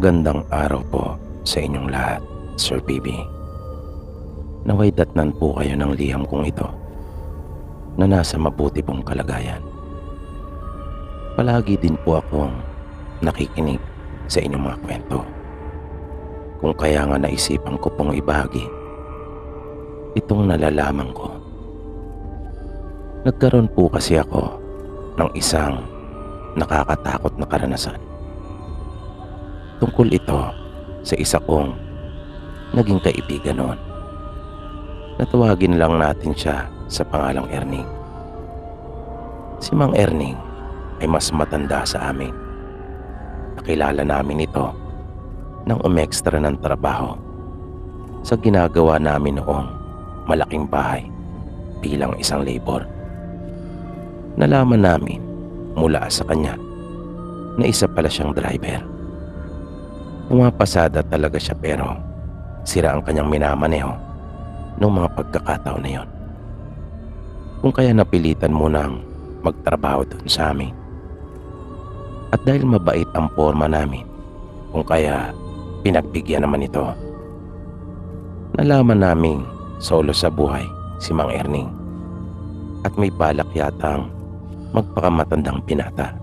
Magandang araw po sa inyong lahat, Sir PB. Naway datnan po kayo ng liham kong ito na nasa mabuti pong kalagayan. Palagi din po akong nakikinig sa inyong mga kwento. Kung kaya nga naisipan ko pong ibahagi itong nalalaman ko. Nagkaroon po kasi ako ng isang nakakatakot na karanasan. Tungkol ito sa isa kong naging kaibigan noon. Natawagin lang natin siya sa pangalang Erning. Si Mang Erning ay mas matanda sa amin. Nakilala namin ito nang umextra ng trabaho sa ginagawa namin noong malaking bahay bilang isang labor. Nalaman namin mula sa kanya na isa pala siyang driver. Pumapasada talaga siya pero sira ang kanyang minamaneho noong mga pagkakataon na yon. Kung kaya napilitan munang magtrabaho doon sa amin. At dahil mabait ang forma namin, kung kaya pinagbigyan naman ito. Nalaman naming solo sa buhay si Mang Erning at may balak yatang magpakamatandang binata.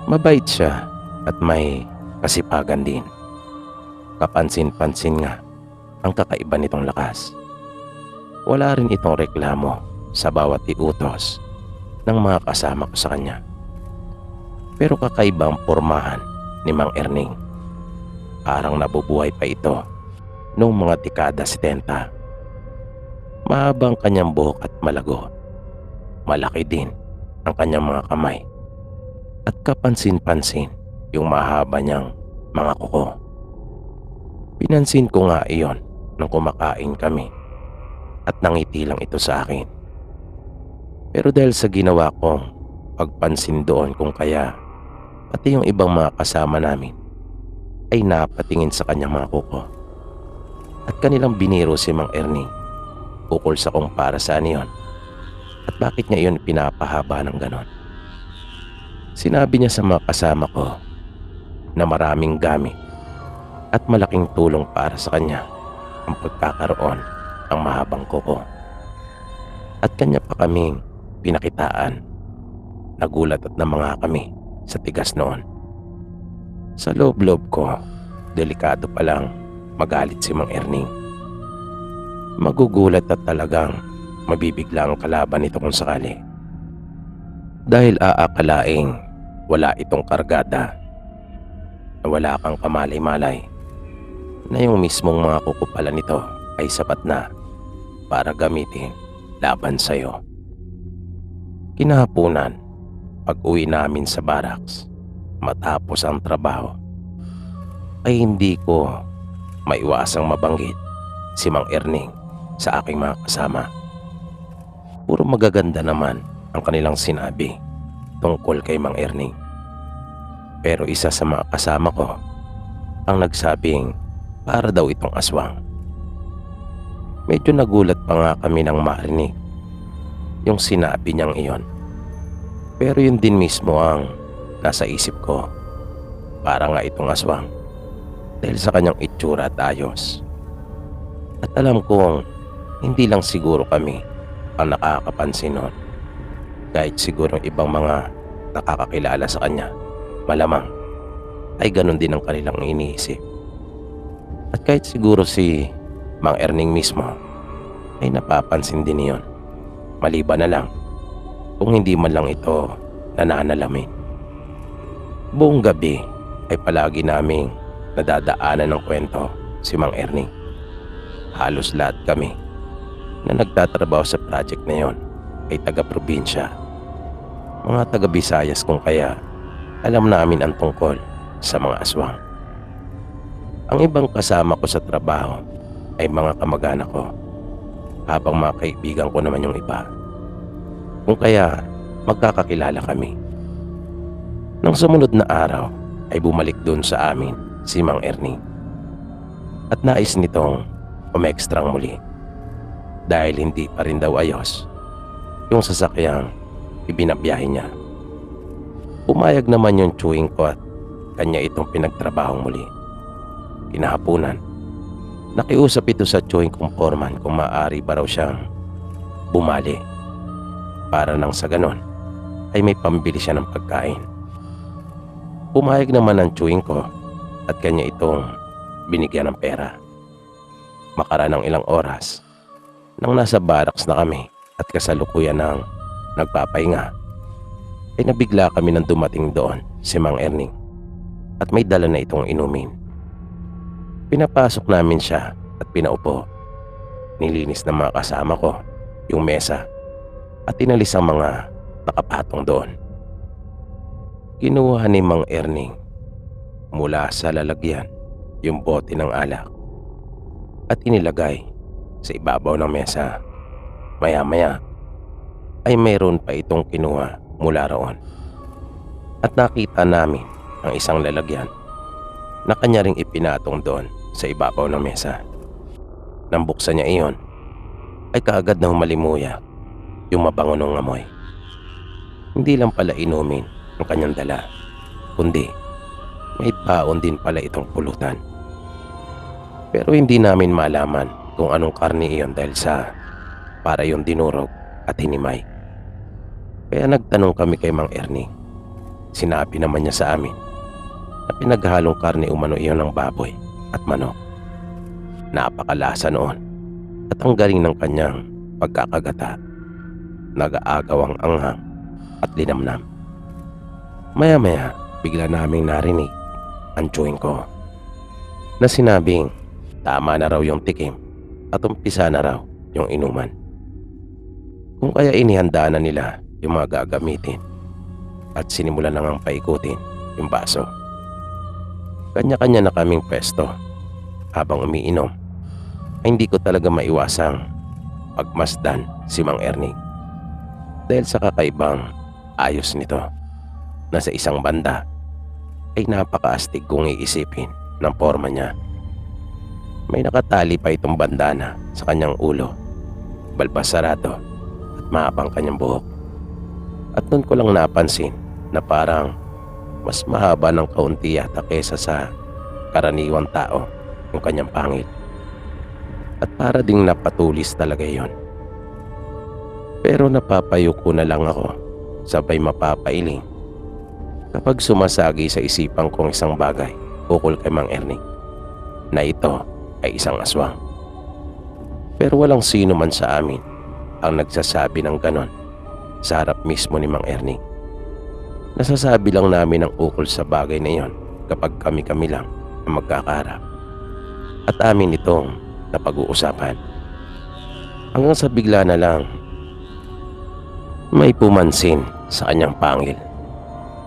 Mabait siya at may kasipagan din. Kapansin-pansin nga ang kakaiba nitong lakas. Wala rin itong reklamo sa bawat iutos ng mga kasama ko sa kanya. Pero kakaiba ang pormahan ni Mang Erning. Parang nabubuhay pa ito noong mga dekada 70. Mahabang kanyang buhok at malago. Malaki din ang kanyang mga kamay. At kapansin-pansin yung mahaba niyang mga kuko. Pinansin ko nga iyon nung kumakain kami at nangiti lang ito sa akin. Pero dahil sa ginawa kong pagpansin doon kung kaya pati yung ibang mga kasama namin ay napatingin sa kanyang mga kuko. At kanilang biniro si Mang Erning ukol sa kung para saan iyon at bakit niya iyon pinapahaba ng ganon. Sinabi niya sa mga kasama ko na maraming gamit at malaking tulong para sa kanya ang pagkakaroon ng mahabang kuko. At kanya pa kaming pinakitaan. Nagulat at namanga kami sa tigas noon. Sa loob-loob ko, delikado pa lang magalit si Mang Erning. Magugulat at talagang mabibigla ang kalaban nito kung sakali. Dahil aakalaing wala itong kargada na wala kang kamalay-malay na yung mismong mga kukupalan nito ay sapat na para gamitin laban sa'yo. Kinahaponan, pag-uwi namin sa barracks matapos ang trabaho, ay hindi ko maiwasang mabanggit si Mang Erning sa aking mga kasama. Puro magaganda naman ang kanilang sinabi tungkol kay Mang Erning. Pero isa sa mga kasama ko ang nagsabing para daw itong aswang. Medyo nagulat pa nga kami nang marinig yung sinabi niyang iyon. Pero yun din mismo ang nasa isip ko. Para nga itong aswang dahil sa kanyang itsura at ayos. At alam kong hindi lang siguro kami ang nakakapansin nun. Kahit siguro ibang mga nakakakilala sa kanya, malamang ay ganun din ang kanilang iniisip. At kahit siguro si Mang Erning mismo ay napapansin din niyon. Maliban na lang kung hindi man lang ito nananalamin. Buong gabi ay palagi naming nadadaanan ng kwento si Mang Erning. Halos lahat kami na nagtatrabaho sa project na yon ay taga-probinsya. Mga taga-Visayas kung kaya alam namin ang tungkol sa mga aswang. Ang ibang kasama ko sa trabaho ay mga kamag-anak ko, habang mga kaibigan ko naman yung iba. Kung kaya magkakakilala kami. Nang sumunod na araw ay bumalik doon sa amin si Mang Erning. At nais nitong umekstrang muli dahil hindi pa rin daw ayos yung sasakyang ibinabiyahe niya. Pumayag naman yung chewing ko at kanya itong pinagtrabahong muli. Kinahapunan, nakiusap ito sa chewing kong foreman kung maaari ba raw siyang bumali para nang sa ganon ay may pambili siya ng pagkain. Pumayag naman ang chewing ko at kanya itong binigyan ng pera. Makaraan ng ilang oras, nang nasa barracks na kami at kasalukuyan ng nagpapahinga, ay nabigla kami nang dumating doon si Mang Erning at may dala na itong inumin. Pinapasok namin siya at pinaupo. Nilinis ng mga kasama ko yung mesa at inalis ang mga nakapatong doon. Kinuha ni Mang Erning mula sa lalagyan yung bote ng alak at inilagay sa ibabaw ng mesa. Maya-maya ay mayroon pa itong kinuha mula roon at nakita namin ang isang lalagyan na kanya ring ipinatong doon sa ibabaw ng mesa. Nang buksan niya iyon ay kaagad na humalimuya yung mabango ng amoy. Hindi lang pala inumin ang kanyang dala, kundi may baon din pala itong pulutan. Pero hindi namin malaman kung anong karne iyon dahil sa para yung dinurog at hinimay. Kaya nagtanong kami kay Mang Erning. Sinabi naman niya sa amin na pinaghalong karne umano iyon ng baboy at manok. Napakalasa noon at ang galing ng kanyang pagkakagata. Nag-aagaw ang anghang at linamnam. Maya-maya bigla naming narinig ang chewing ko na sinabing tama na raw yung tikim at umpisa na raw yung inuman. Kung kaya inihanda na nila yung mga gagamitin at sinimulan na ngang paikutin yung baso. Kanya-kanya na kaming pwesto. Habang umiinom ay hindi ko talaga maiwasang pagmasdan si Mang Erning dahil sa kakaibang ayos nito na sa isang banda ay napakaastig kung iisipin ng forma niya. May nakatali pa itong bandana sa kanyang ulo, balbas sarado at mahabang kanyang buhok. At doon ko lang napansin na parang mas mahaba ng kaunti yata kesa sa karaniwang tao yung kanyang pangil. At para ding napatulis talaga yon. Pero napapayuko na lang ako, sabay mapapailing kapag sumasagi sa isipan kong isang bagay ukol kay Mang Erning na ito ay isang aswang. Pero walang sino man sa amin ang nagsasabi ng ganon sa harap mismo ni Mang Erning. Nasasabi lang namin ang ukol sa bagay na iyon kapag kami-kami lang ang magkakaharap at amin itong napag-uusapan. Hanggang sa bigla na lang may pumansin sa kanyang pangil.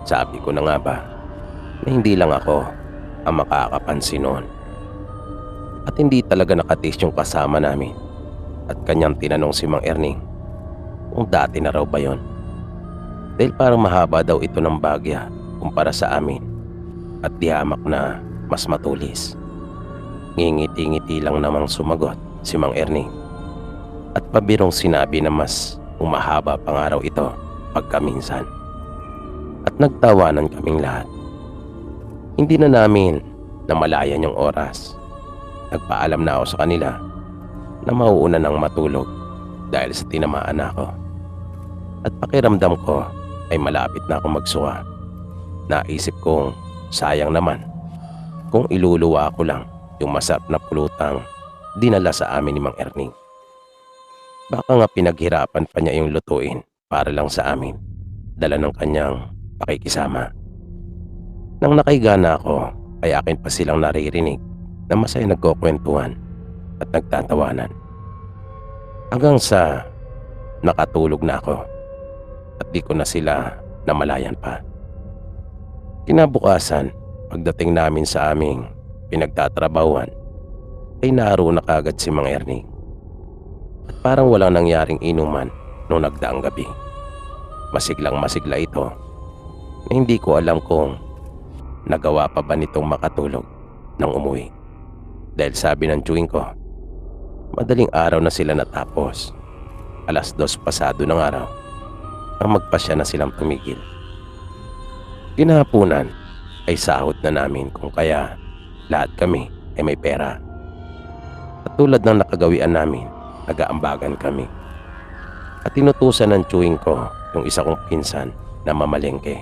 Sabi ko na nga ba na hindi lang ako ang makakapansin noon. At hindi talaga nakatis yung kasama namin at kanyang tinanong si Mang Erning kung dati na raw ba yon. Dahil parang mahaba daw ito ng bagya kumpara sa amin at dihamak na mas matulis. Ngingiti-ngiti lang namang sumagot si Mang Erning at pabirong sinabi na mas umahaba pang araw ito pagkaminsan. At nagtawanan kaming lahat. Hindi na namin namalayan yung oras. Nagpaalam na ako sa kanila na mauuna nang matulog dahil sa tinamaan na ako. At pakiramdam ko ay malapit na akong magsuka. Naisip kong sayang naman kung iluluwa ko lang yung masarap na pulutang dinala sa amin ni Mang Erning. Baka nga pinaghirapan pa niya yung lutuin para lang sa amin, dala ng kanyang pakikisama. Nang nakahiga na ako ay akin pa silang naririnig na masaya nagkukwentuhan at nagtatawanan. Hanggang sa nakatulog na ako at di ko na sila namalayan pa. Kinabukasan, pagdating namin sa aming pinagtatrabahuan ay naroon na kagad si Mang Erning. At parang walang nangyaring inuman noong nagdaang gabi. Masiglang masigla ito na hindi ko alam kung nagawa pa ba nitong makatulog nang umuwi. Dahil sabi ng chewing ko, madaling araw na sila natapos. 2:00 pasado ng araw ang magpasya na silang tumigil. Kinahapunan ay sahod na namin, kung kaya lahat kami ay may pera. At tulad ng nakagawian namin, nag-aambagan kami. At tinutusan ng chewing ko yung isa kong pinsan na mamalengke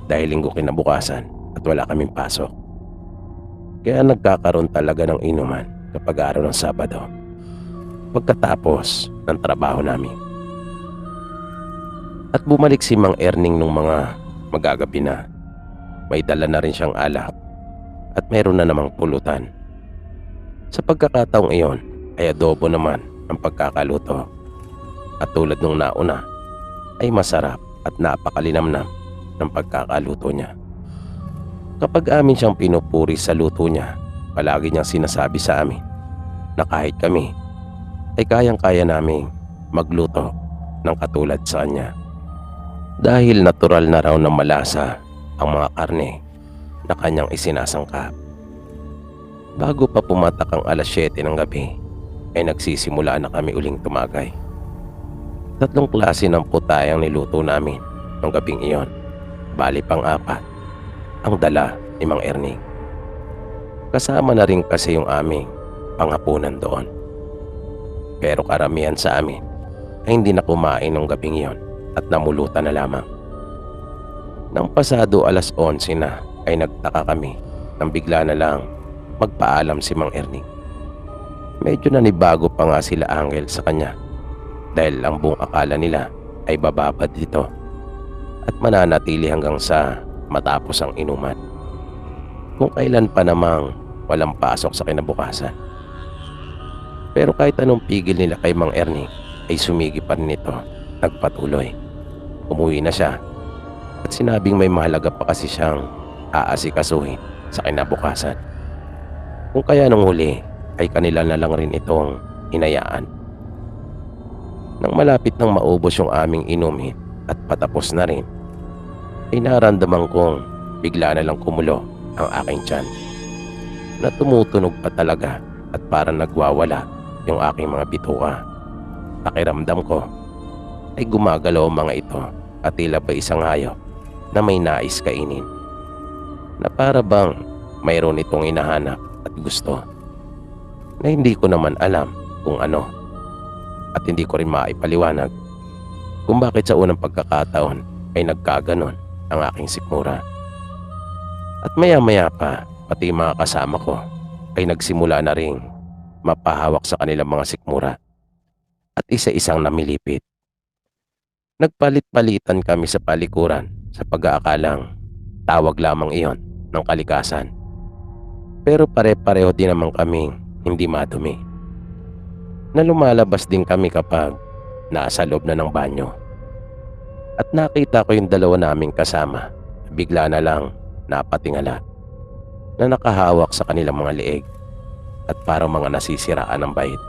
dahil linggo kinabukasan at wala kaming pasok. Kaya nagkakaroon talaga ng inuman kapag araw ng Sabado pagkatapos ng trabaho namin. At bumalik si Mang Erning nung mga magagabi na. May dala na rin siyang alak at meron na namang pulutan. Sa pagkakataong iyon ay adobo naman ang pagkakaluto. At tulad nung nauna ay masarap at napakalinamnam ng pagkakaluto niya. Kapag amin siyang pinupuri sa luto niya, palagi niyang sinasabi sa amin na kahit kami ay kayang-kaya naming magluto ng katulad sa kanya. Dahil natural na raw na malasa ang mga karne na kanyang isinasangkap. Bago pa pumatak ang alas 7 ng gabi ay nagsisimula na kami uling tumagay. 3 klase ng putayang niluto namin ng gabing iyon. Bali pang-4 ang dala ni Mang Erning. Kasama na rin kasi yung aming panghapunan doon. Pero karamihan sa amin ay hindi na kumain ng gabing iyon at namulutan na lamang. Nang pasado alas 11 na ay nagtaka kami nang bigla na lang magpaalam si Mang Erning. Medyo nanibago pa nga sila Angel sa kanya dahil ang buong akala nila ay bababad dito at mananatili hanggang sa matapos ang inuman, kung kailan pa namang walang pasok sa kinabukasan. Pero kahit anong pigil nila kay Mang Erning ay sumigi pa rin ito. Nagpatuloy. Umuwi na siya at sinabing may mahalaga pa kasi siyang aasikasuhin sa kinabukasan. Kung kaya nung huli ay kanila na lang rin itong hinayaan. Nang malapit nang maubos yung aming inumin at patapos na rin, ay naramdaman kong bigla na lang kumulo ang aking tiyan na tumutunog pa talaga at parang nagwawala yung aking mga bituka. Pakiramdam ko ay gumagalaw ang mga ito at tila ba isang hayop na may nais kainin, na para bang mayroon itong hinahanap at gusto na hindi ko naman alam kung ano, at hindi ko rin maipaliwanag kung bakit sa unang pagkakataon ay nagkaganon ang aking sikmura. At maya-maya pa pati mga kasama ko ay nagsimula na ring mapahawak sa kanilang mga sikmura at isa-isang namilipit. Nagpalit-palitan kami sa palikuran sa pag-aakalang tawag lamang iyon ng kalikasan. Pero pare-pareho din naman kaming hindi madumi, na lumalabas din kami kapag nasa loob na ng banyo. At nakita ko yung dalawa naming kasama, bigla na lang napatingala na nakahawak sa kanilang mga leeg at parang mga nasisiraan ng bait.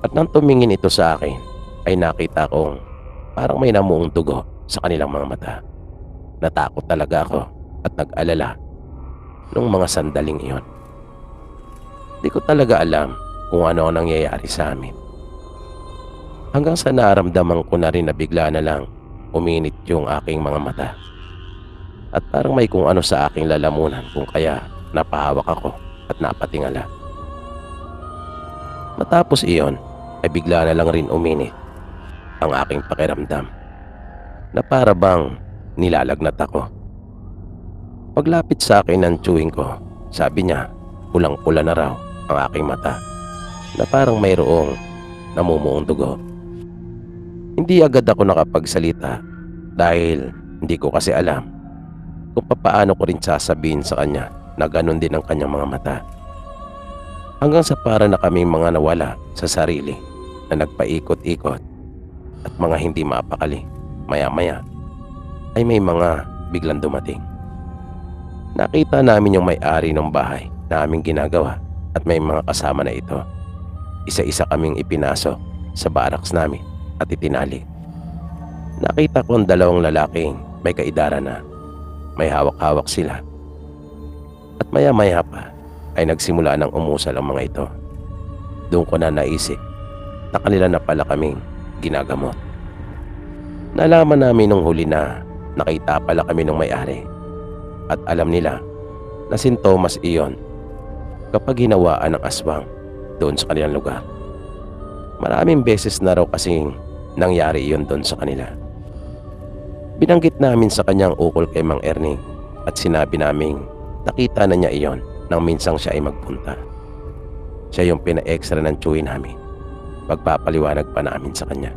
At nang tumingin ito sa akin ay nakita kong parang may namuong dugo sa kanilang mga mata. Natakot talaga ako at nag-alala nung mga sandaling iyon. Di ko talaga alam kung ano ang nangyayari sa amin. Hanggang sa naramdaman ko na rin na bigla na lang uminit yung aking mga mata. At parang may kung ano sa aking lalamunan, kung kaya napahawak ako at napatingala. Matapos iyon ay bigla na lang rin uminit ang aking pakiramdam, na para bang nilalagnat ako. Paglapit sa akin ng chewing ko, sabi niya pulang-pula na raw ang aking mata, na parang mayroong namumuong dugo. Hindi agad ako nakapagsalita dahil hindi ko kasi alam kung paano ko rin sasabihin sa kanya na ganun din ang kanyang mga mata. Hanggang sa para na kaming mga nawala sa sarili na nagpaikot-ikot at mga hindi mapakali. Maya-maya ay may mga biglang dumating. Nakita namin yung may-ari ng bahay na aming ginagawa at may mga kasama na ito. Isa-isa kaming ipinasok sa barracks namin at itinali. Nakita ko ang dalawang lalaking may kaidara na may hawak-hawak sila. At maya-maya pa ay nagsimula ng umusal ang mga ito. Doon ko na naisip na kanila na pala kaming ginagamot. Nalaman namin nung huli na nakita pala kami ng may-ari at alam nila na sintomas iyon kapag hinawaan ng aswang doon sa kanilang lugar. Maraming beses na raw kasing nangyari iyon doon sa kanila. Binanggit namin sa kanyang ukol kay Mang Erning at sinabi naming nakita na niya iyon nang minsang siya ay magpunta. Siya yung pina-extra ng tsuwi namin. Pagpapaliwanag pa namin sa kanya.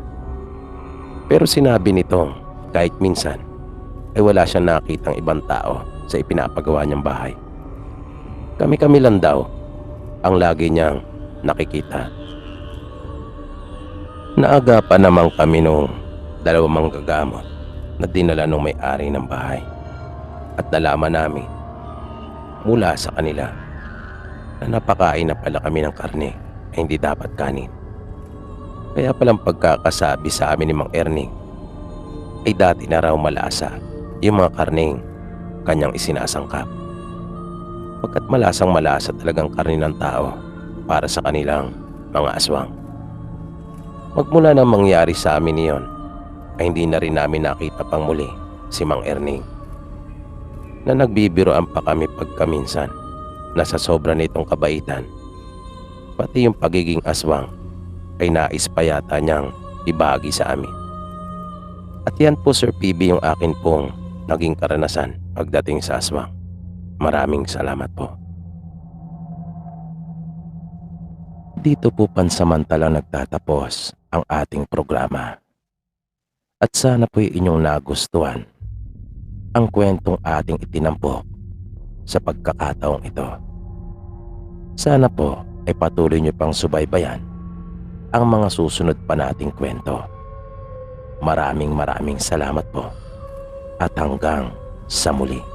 Pero sinabi nitong kahit minsan ay wala siyang nakitang ibang tao sa ipinapagawa niyang bahay. Kami-kami lang daw ang lagi niyang nakikita. Naagapan naman kami nung dalawang manggagamot na dinala nung may-ari ng bahay at nalaman namin mula sa kanila na napakain na pala kami ng karne ay hindi dapat kanin. Kaya palang pagkakasabi sa amin ni Mang Erning ay dati na raw malasa yung mga karneng kanyang isinasangkap. Pagkat malasang malasa talagang karne ng tao para sa kanilang mga aswang. Magmula nang mangyari sa amin iyon ay hindi na rin namin nakita pang muli si Mang Erning, na nagbibiroan pa kami pagkaminsan na sa sobra nitong kabaitan pati yung pagiging aswang ay nais pa yata niyang ibahagi sa amin. At yan po Sir PB yung akin pong naging karanasan pagdating sa aswang. Maraming salamat po. Dito po pansamantalang nagtatapos ang ating programa. At sana po'y inyong nagustuhan ang kwentong ating itinampok sa pagkakataong ito. Sana po ay patuloy niyo pang subaybayan ang mga susunod pa nating kwento. Maraming salamat po at hanggang sa muli.